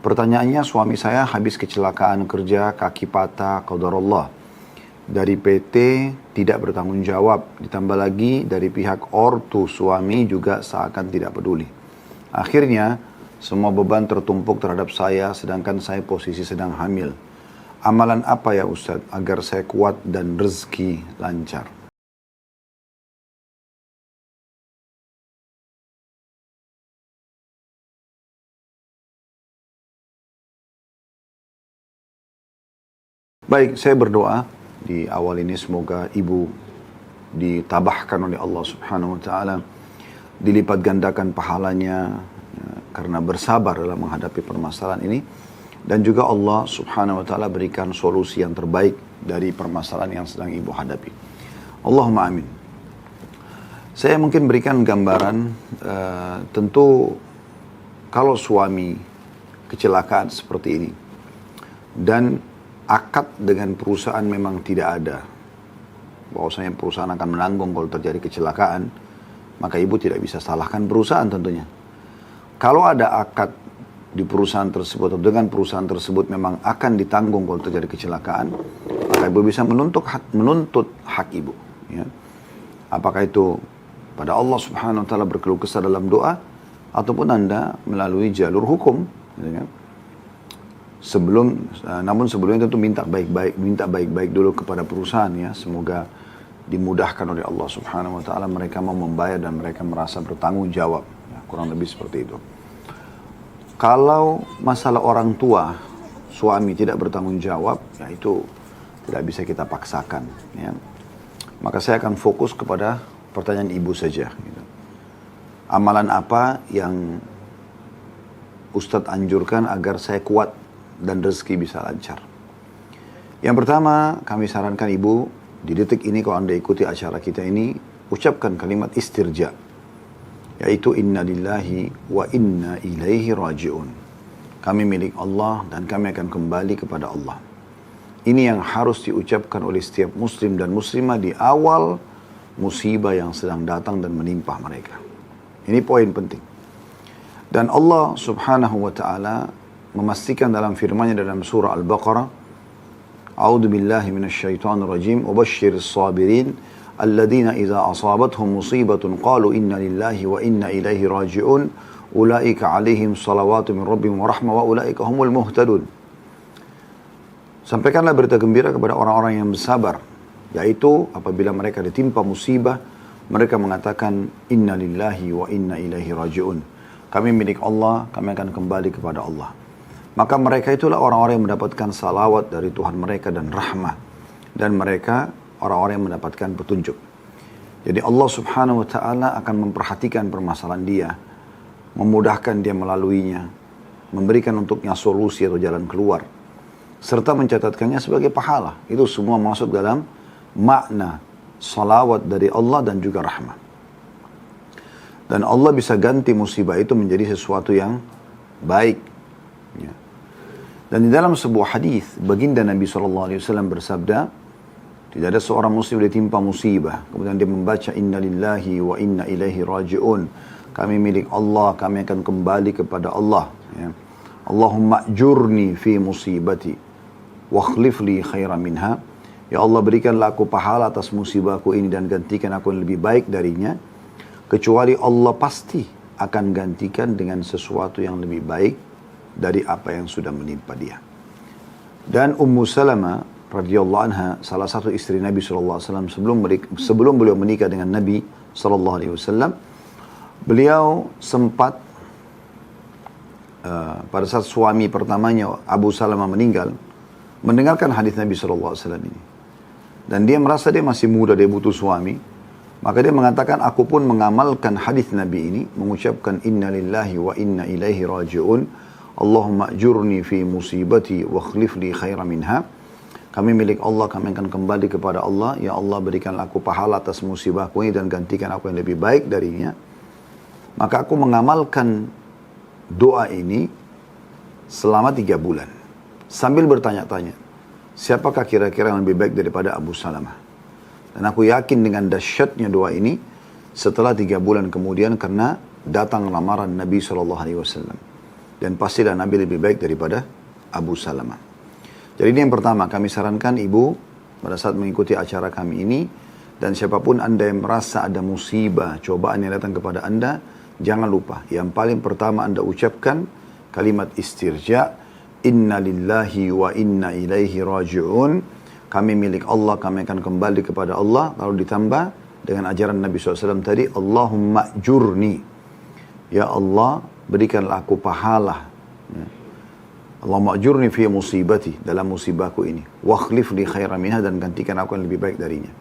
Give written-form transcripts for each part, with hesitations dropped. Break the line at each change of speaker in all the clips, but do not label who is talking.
Pertanyaannya, suami saya habis kecelakaan kerja, kaki patah, qadarullah. Dari PT tidak bertanggung jawab, ditambah lagi dari pihak ortu suami juga seakan tidak peduli. Akhirnya, semua beban tertumpuk terhadap saya, sedangkan saya posisi sedang hamil. Amalan apa ya Ustadz, agar saya kuat dan rezeki lancar? Baik, saya berdoa di awal ini semoga ibu ditabahkan oleh Allah Subhanahu wa taala, dilipat gandakan pahalanya karena bersabar dalam menghadapi permasalahan ini, dan juga Allah Subhanahu wa taala berikan solusi yang terbaik dari permasalahan yang sedang ibu hadapi. Allahumma amin. Saya mungkin berikan gambaran, tentu kalau suami kecelakaan seperti ini dan akad dengan perusahaan memang tidak ada, bahwasanya perusahaan akan menanggung kalau terjadi kecelakaan, maka ibu tidak bisa salahkan perusahaan tentunya. Kalau ada akad di perusahaan tersebut atau dengan perusahaan tersebut memang akan ditanggung kalau terjadi kecelakaan, maka ibu bisa menuntut hak ibu. Ya. Apakah itu pada Allah Subhanahu wa taala berkeluh kesah dalam doa, ataupun Anda melalui jalur hukum. Ya. Namun sebelumnya tentu minta baik-baik dulu kepada perusahaan ya, semoga dimudahkan oleh Allah Subhanahu wa taala, mereka mau membayar dan mereka merasa bertanggung jawab ya, kurang lebih seperti itu. Kalau masalah orang tua suami tidak bertanggung jawab, ya itu tidak bisa kita paksakan ya. Maka saya akan fokus kepada pertanyaan ibu saja gitu. Amalan apa yang Ustadz anjurkan agar saya kuat dan rezeki bisa lancar? Yang pertama, kami sarankan ibu, di detik ini kalau Anda ikuti acara kita ini, ucapkan kalimat istirja, yaitu inna lillahi wa inna ilaihi raji'un. Kami milik Allah dan kami akan kembali kepada Allah. Ini yang harus diucapkan oleh setiap muslim dan muslimah di awal musibah yang sedang datang dan menimpa mereka. Ini poin penting. Dan Allah Subhanahu wa ta'ala memastikan dalam firman-Nya dalam surah Al-Baqarah, A'udzu billahi minasyaitonir rajim, wa basyyiris sabirin alladzina idza asabathum musibatun qalu inna lillahi wa inna ilaihi raji'un ulaika 'alaihim shalawatu min rabbihim wa rahmah wa ulaika humul muhtadun. Sampaikanlah berita gembira kepada orang-orang yang bersabar, yaitu apabila mereka ditimpa musibah, mereka mengatakan inna lillahi wa inna ilaihi raji'un. Kami milik Allah, kami akan kembali kepada Allah. Maka mereka itulah orang-orang yang mendapatkan salawat dari Tuhan mereka dan rahmah. Dan mereka orang-orang yang mendapatkan petunjuk. Jadi Allah Subhanahu wa ta'ala akan memperhatikan permasalahan dia, memudahkan dia melaluinya, memberikan untuknya solusi atau jalan keluar, serta mencatatkannya sebagai pahala. Itu semua masuk dalam makna salawat dari Allah dan juga rahmah. Dan Allah bisa ganti musibah itu menjadi sesuatu yang baik. Ya. Dan di dalam sebuah hadis, baginda Nabi SAW bersabda, tidak ada seorang muslim ditimpa musibah, kemudian dia membaca inna lillahi wa inna ilaihi raji'un. Kami milik Allah, kami akan kembali kepada Allah. Ya. Allahumma ajurni fi musibati wa akhlif li khairan minha. Ya Allah, berikanlah aku pahala atas musibahku ini dan gantikan aku yang lebih baik darinya. Kecuali Allah pasti akan gantikan dengan sesuatu yang lebih baik dari apa yang sudah menimpa dia. Dan Ummu Salamah radhiyallahu anha, salah satu istri Nabi SAW sebelum beliau menikah dengan Nabi SAW, beliau sempat pada saat suami pertamanya Abu Salamah meninggal, mendengarkan hadis Nabi SAW ini. Dan dia merasa dia masih muda, dia butuh suami. Maka dia mengatakan, aku pun mengamalkan hadis Nabi ini, mengucapkan inna lillahi wa inna ilaihi raji'un, Allahumma ajurni fi musibati wa akhlif li khairan minha. Kami milik Allah, kami akan kembali kepada Allah. Ya Allah, berikanlah aku pahala atas musibahku ini dan gantikan aku yang lebih baik darinya. Maka aku mengamalkan doa ini selama 3 bulan. Sambil bertanya-tanya, siapakah kira-kira yang lebih baik daripada Abu Salamah? Dan aku yakin dengan dahsyatnya doa ini, setelah 3 bulan kemudian karena datang lamaran Nabi SAW. Dan pastilah Nabi lebih baik daripada Abu Salamah. Jadi ini yang pertama, kami sarankan ibu pada saat mengikuti acara kami ini, dan siapapun Anda yang merasa ada musibah, cobaan yang datang kepada Anda, jangan lupa, yang paling pertama Anda ucapkan kalimat istirja, inna lillahi wa inna ilaihi raji'un, kami milik Allah, kami akan kembali kepada Allah. Lalu ditambah dengan ajaran Nabi SAW tadi, Allahumma jurni, ya Allah berikanlah aku pahala, Allahumma ajurni fi musibati, dalam musibahku ini, wa akhlif li khairan minha, dan gantikan aku yang lebih baik darinya.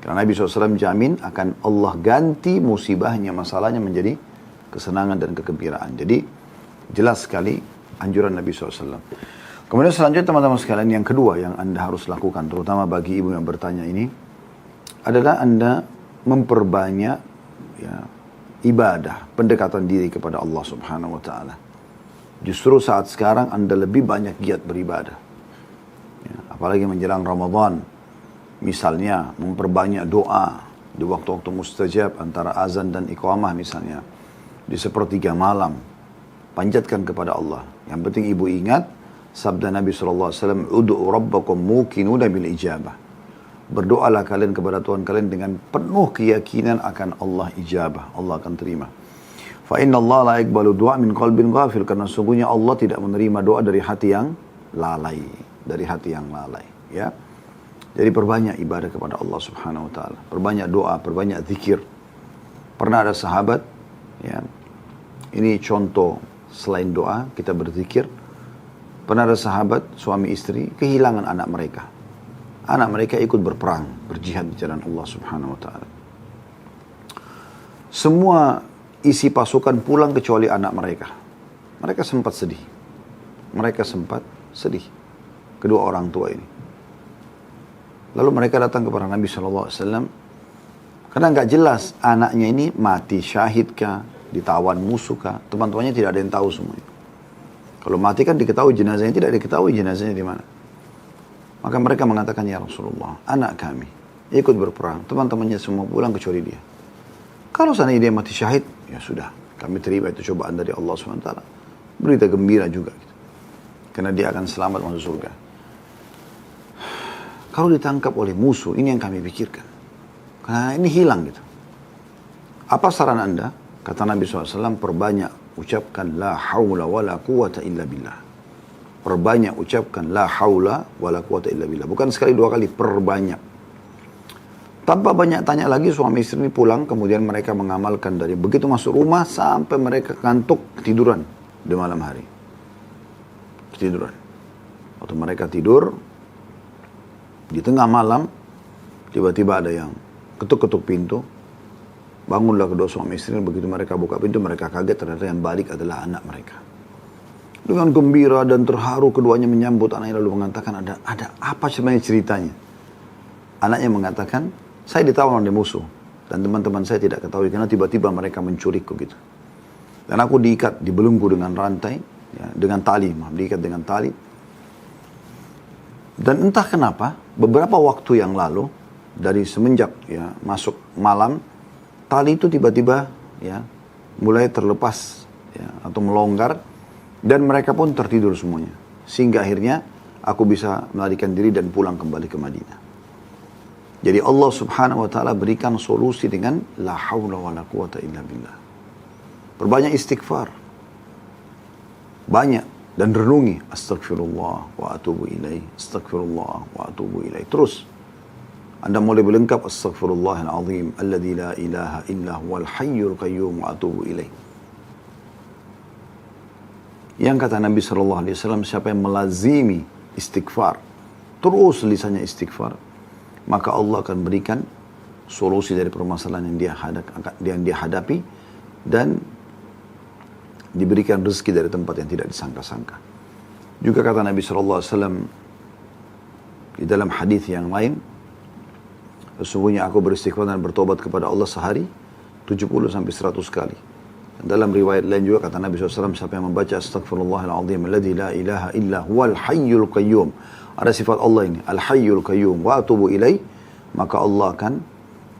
Karena Nabi SAW jamin akan Allah ganti musibahnya, masalahnya menjadi kesenangan dan kegembiraan. Jadi jelas sekali anjuran Nabi SAW. Kemudian selanjutnya teman-teman sekalian, yang kedua yang Anda harus lakukan, terutama bagi ibu yang bertanya ini, adalah Anda memperbanyak ibadah, pendekatan diri kepada Allah Subhanahu wa Ta'ala. Justru saat sekarang Anda lebih banyak giat beribadah. Apalagi menjelang Ramadan. Misalnya memperbanyak doa di waktu-waktu mustajab antara azan dan iqamah misalnya. Di sepertiga malam. Panjatkan kepada Allah. Yang penting ibu ingat sabda Nabi SAW, Udu'u rabbakum mukinuna bil ijabah. Berdoalah kalian kepada Tuhan kalian dengan penuh keyakinan akan Allah ijabah. Allah akan terima. Fa inna Allah la yaqbalu du'a min qalbin ghafil, karena sungguhnya Allah tidak menerima doa dari hati yang lalai, ya. Jadi perbanyak ibadah kepada Allah Subhanahu wa taala, perbanyak doa, perbanyak zikir. Pernah ada sahabat, ya. Ini contoh selain doa kita berzikir. Pernah ada sahabat suami istri kehilangan anak mereka. Anak mereka ikut berperang, berjihad di jalan Allah Subhanahu wa taala. Semua isi pasukan pulang kecuali anak mereka. Mereka sempat sedih. Kedua orang tua ini. Lalu mereka datang kepada Nabi SAW. Karena nggak jelas anaknya ini mati syahid kah, ditawan musuh kah. Teman-temannya tidak ada yang tahu semuanya. Kalau mati kan diketahui jenazahnya, tidak diketahui jenazahnya di mana. Maka mereka mengatakan, ya Rasulullah, anak kami ikut berperang. Teman-temannya semua pulang kecuali dia. Kalau seandainya dia mati syahid, ya sudah, kami terima itu cobaan dari Allah SWT. Berita gembira juga. Gitu. Karena dia akan selamat masuk surga. Kalau ditangkap oleh musuh, ini yang kami pikirkan. Karena ini hilang gitu. Apa saran Anda? Kata Nabi SAW, perbanyak ucapkan la hawla wa la quwata illa billah. Perbanyak ucapkan la hawla wa la quwata illa billah. Bukan sekali dua kali, perbanyak. Tanpa banyak tanya lagi, suami istri ini pulang, kemudian mereka mengamalkan dari begitu masuk rumah sampai mereka kantuk, ketiduran di malam hari. Ketiduran. Waktu mereka tidur, di tengah malam, tiba-tiba ada yang ketuk-ketuk pintu. Bangunlah kedua suami istri, begitu mereka buka pintu, mereka kaget, ternyata yang balik adalah anak mereka. Dengan gembira dan terharu, keduanya menyambut anaknya, lalu mengatakan, ada apa sebenarnya ceritanya? Anaknya mengatakan, saya ditawan oleh musuh dan teman-teman saya tidak ketahui karena tiba-tiba mereka menculikku gitu. Dan aku diikat, dibelenggu dengan rantai, ya, dengan tali, diikat dengan tali. Dan entah kenapa, beberapa waktu yang lalu, dari semenjak ya masuk malam, tali itu tiba-tiba ya mulai terlepas ya, atau melonggar, dan mereka pun tertidur semuanya. Sehingga akhirnya aku bisa melarikan diri dan pulang kembali ke Madinah. Jadi Allah Subhanahu wa taala berikan solusi dengan la haula wala quwata illa billah. Perbanyak istighfar. Banyak dan renungi astagfirullah wa atubu ilaih, astagfirullah wa atubu ilaih. Terus Anda mulai berlengkap astagfirullahal azim alladzi la ilaha illa huwal hayyul qayyum wa atubu ilaih. Yang kata Nabi sallallahu alaihi wasallam, siapa yang melazimi istighfar, terus lisannya istighfar, maka Allah akan berikan solusi dari permasalahan yang dia hadapi dan diberikan rezeki dari tempat yang tidak disangka-sangka. Juga kata Nabi SAW di dalam hadis yang lain, sesungguhnya aku beristighfar dan bertobat kepada Allah sehari 70 sampai 100 kali. Dan dalam riwayat lain juga kata Nabi SAW, siapa yang membaca astagfirullahaladzim alladzi la ilaha illa huwal hayyul qayyum, ada sifat Allah ini, Al-Hayyul Qayyum, wa atubu ilaih, maka Allah akan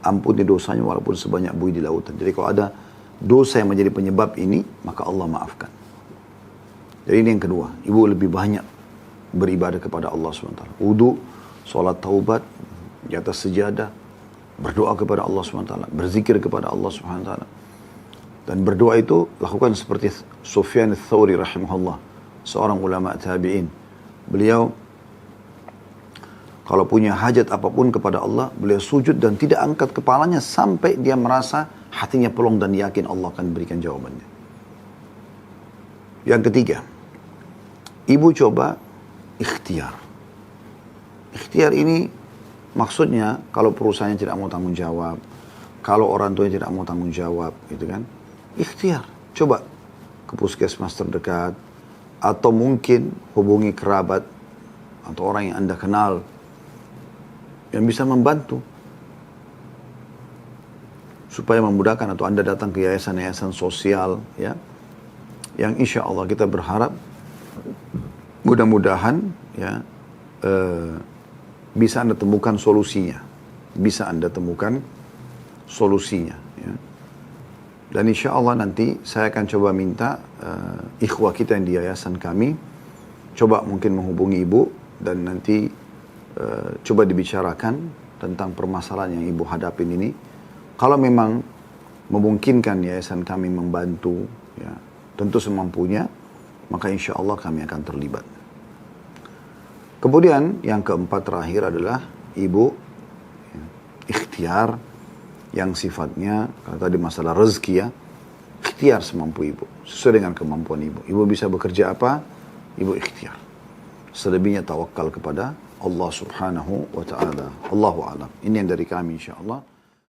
ampuni dosanya walaupun sebanyak buih di lautan. Jadi kalau ada dosa yang menjadi penyebab ini, maka Allah maafkan. Jadi ini yang kedua, ibu lebih banyak beribadah kepada Allah SWT. Wudu, sholat taubat, di atas sejadah, berdoa kepada Allah SWT, berzikir kepada Allah SWT. Dan berdoa itu lakukan seperti Sufyan ats-Tsauri rahimahullah, seorang ulama tabi'in. Beliau kalau punya hajat apapun kepada Allah, beliau sujud dan tidak angkat kepalanya sampai dia merasa hatinya pelong dan yakin Allah akan berikan jawabannya. Yang ketiga, ibu coba ikhtiar. Ikhtiar ini maksudnya kalau perusahaannya tidak mau tanggung jawab, kalau orang tuanya tidak mau tanggung jawab, gitu kan? Ikhtiar. Coba ke puskesmas terdekat, atau mungkin hubungi kerabat atau orang yang Anda kenal yang bisa membantu supaya memudahkan, atau Anda datang ke yayasan-yayasan sosial, ya, yang insya Allah kita berharap mudah-mudahan ya bisa Anda temukan solusinya, ya. Dan insya Allah nanti saya akan coba minta ikhwah kita yang di yayasan kami coba mungkin menghubungi ibu dan nanti coba dibicarakan tentang permasalahan yang ibu hadapin ini. Kalau memang memungkinkan yayasan kami membantu, ya, tentu semampunya, maka insya Allah kami akan terlibat. Kemudian yang keempat terakhir adalah ibu ya, ikhtiar yang sifatnya, kalau tadi masalah rezeki ya, ikhtiar semampu ibu, sesuai dengan kemampuan ibu. Ibu bisa bekerja apa, ibu ikhtiar. Selebihnya tawakal kepada Allah subhanahu wa ta'ala. Allahu a'lam. Ini yang dari kami insya Allah.